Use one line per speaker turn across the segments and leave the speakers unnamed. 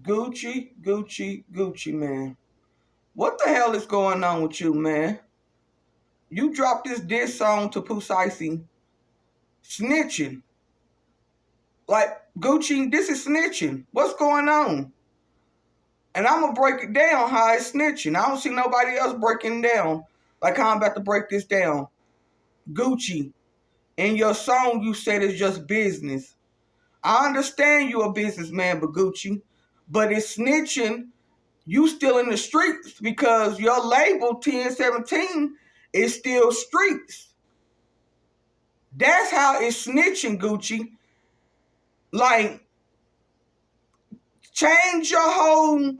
Gucci, man. What the hell is going on with you, man? You dropped this diss song to Pooh, snitching. Like, Gucci, this is snitching. What's going on? And I'm going to break it down how it's snitching. I don't see nobody else breaking it down like how I'm about to break this down. Gucci, in your song, you said it's just business. I understand you a businessman, but Gucci, but it's snitching. You still in the streets because your label 1017 is still streets. That's how it's snitching, Gucci. Like, change your whole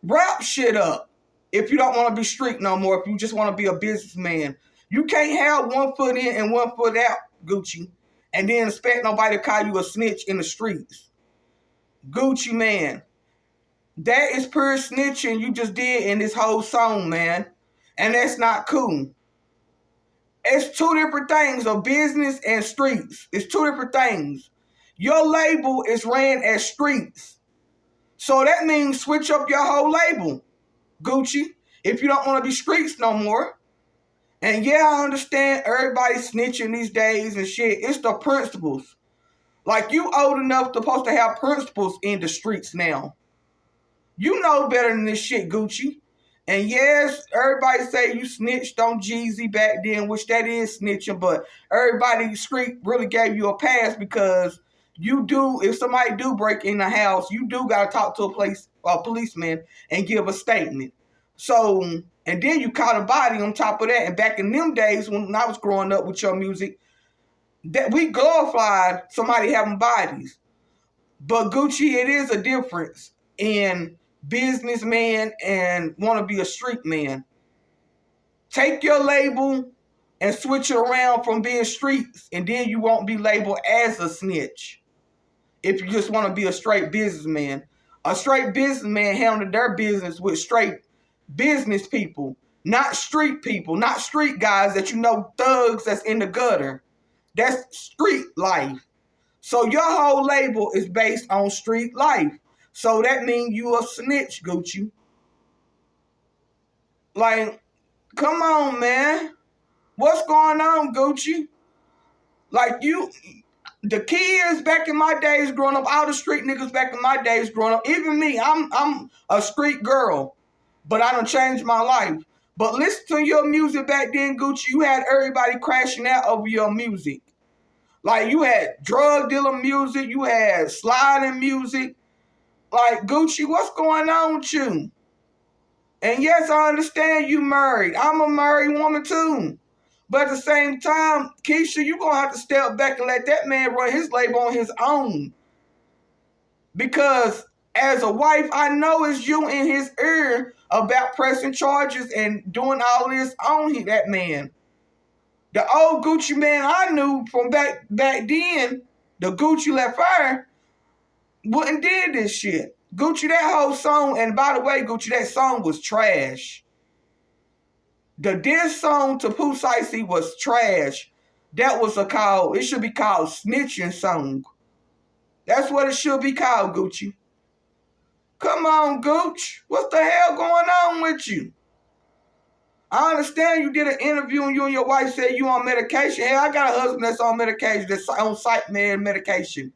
rap shit up if you don't want to be street no more, if you just want to be a businessman. You can't have one foot in and one foot out, Gucci, and then expect nobody to call you a snitch in the streets. Gucci, man, that is pure snitching you just did in this whole song, man. And that's not cool. It's two different things, of business and streets. It's two different things. Your label is ran as streets. So that means switch up your whole label, Gucci, if you don't want to be streets no more. And yeah, I understand everybody snitching these days and shit. It's the principles. Like, you old enough to supposed to have principles in the streets now. You know better than this shit, Gucci. And yes, everybody say you snitched on Jeezy back then, which that is snitching, but everybody in the street really gave you a pass because you do, if somebody do break in the house, you do got to talk to a policeman and give a statement. So, and then you caught a body on top of that. And back in them days when I was growing up with your music, that we glorified somebody having bodies. But Gucci, it is a difference in businessman and want to be a street man. Take your label and switch it around from being streets, and then you won't be labeled as a snitch. If you just want to be a straight businessman. A straight businessman handled their business with straight business people, not street people, not street guys that you know, thugs that's in the gutter. That's street life. So your whole label is based on street life. So that means you a snitch, Gucci. Like, come on, man. What's going on, Gucci? Like, the kids back in my days growing up, all the street niggas back in my days growing up, even me, I'm a street girl, but I done changed my life. But listen to your music back then, Gucci, you had everybody crashing out over your music. Like, you had drug dealer music, you had sliding music. Like, Gucci, what's going on with you? And yes, I understand you married. I'm a married woman too. But at the same time, Keisha, you're going to have to step back and let that man run his label on his own. Because as a wife, I know it's you in his ear about pressing charges and doing all this on that man. The old Gucci man I knew from back then, the Gucci left fire, wouldn't did this shit. Gucci, that whole song, and by the way, Gucci, that song was trash. The diss song to Pooh was trash. That was it should be called Snitching Song. That's what it should be called, Gucci. Come on, Gooch. What the hell going on with you? I understand you did an interview and you and your wife said you on medication. Hey, I got a husband that's on medication, that's on psych medication.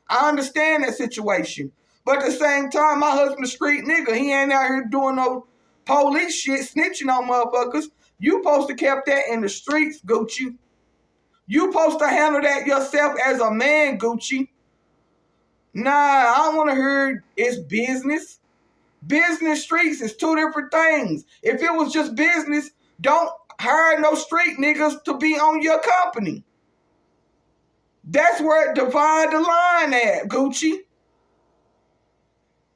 I understand that situation. But at the same time, my husband's a street nigga. He ain't out here doing no police shit, snitching on motherfuckers. You supposed to kept that in the streets, Gucci. You supposed to handle that yourself as a man, Gucci. Nah, I don't want to hear it's business. Business, streets is two different things. If it was just business, don't hire no street niggas to be on your company. That's where it divide the line at, Gucci.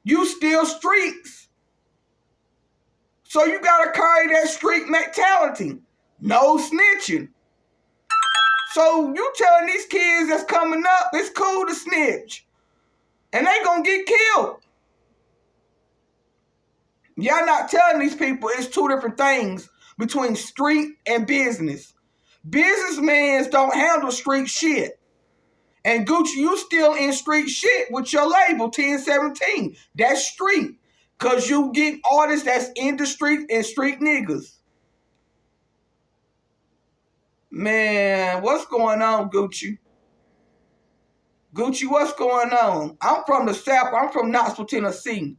You still streets. So you gotta carry that street mentality. No snitching. So you telling these kids that's coming up, it's cool to snitch. And they gonna get killed. Y'all not telling these people it's two different things between street and business. Businessmen don't handle street shit. And Gucci, you still in street shit with your label, 1017. That's street. Because you get artists that's in the street and street niggas. Man, what's going on, Gucci? Gucci, what's going on? I'm from the South. I'm from Knoxville, Tennessee.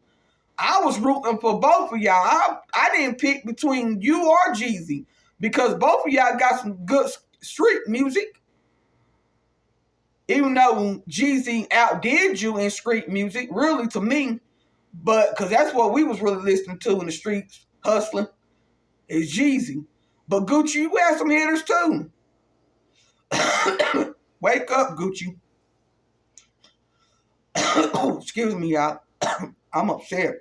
I was rooting for both of y'all. I didn't pick between you or Jeezy because both of y'all got some good street music. Even though Jeezy outdid you in street music, really to me, but because that's what we was really listening to in the streets, hustling, is Jeezy. But Gucci, you had some hitters too. Wake up, Gucci. Excuse me, y'all. I'm upset.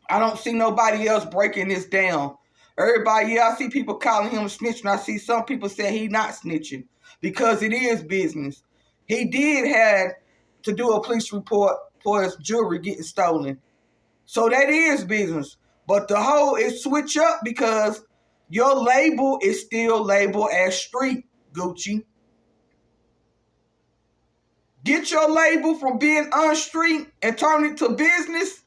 I don't see nobody else breaking this down. Everybody, I see people calling him snitching. I see some people say he not snitching because it is business. He did have to do a police report for his jewelry getting stolen. So that is business. But the whole is switch up because your label is still labeled as street, Gucci. Get your label from being on street and turn it to business.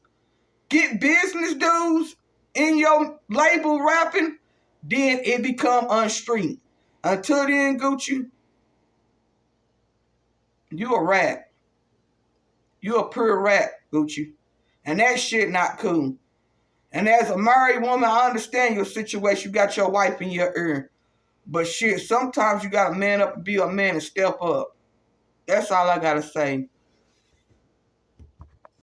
Get business dudes in your label rapping, then it become on street. Until then, Gucci, you a rat. You a pure rat, Gucci. And that shit not cool. And as a married woman, I understand your situation. You got your wife in your ear. But shit, sometimes you gotta man up and be a man and step up. That's all I gotta say.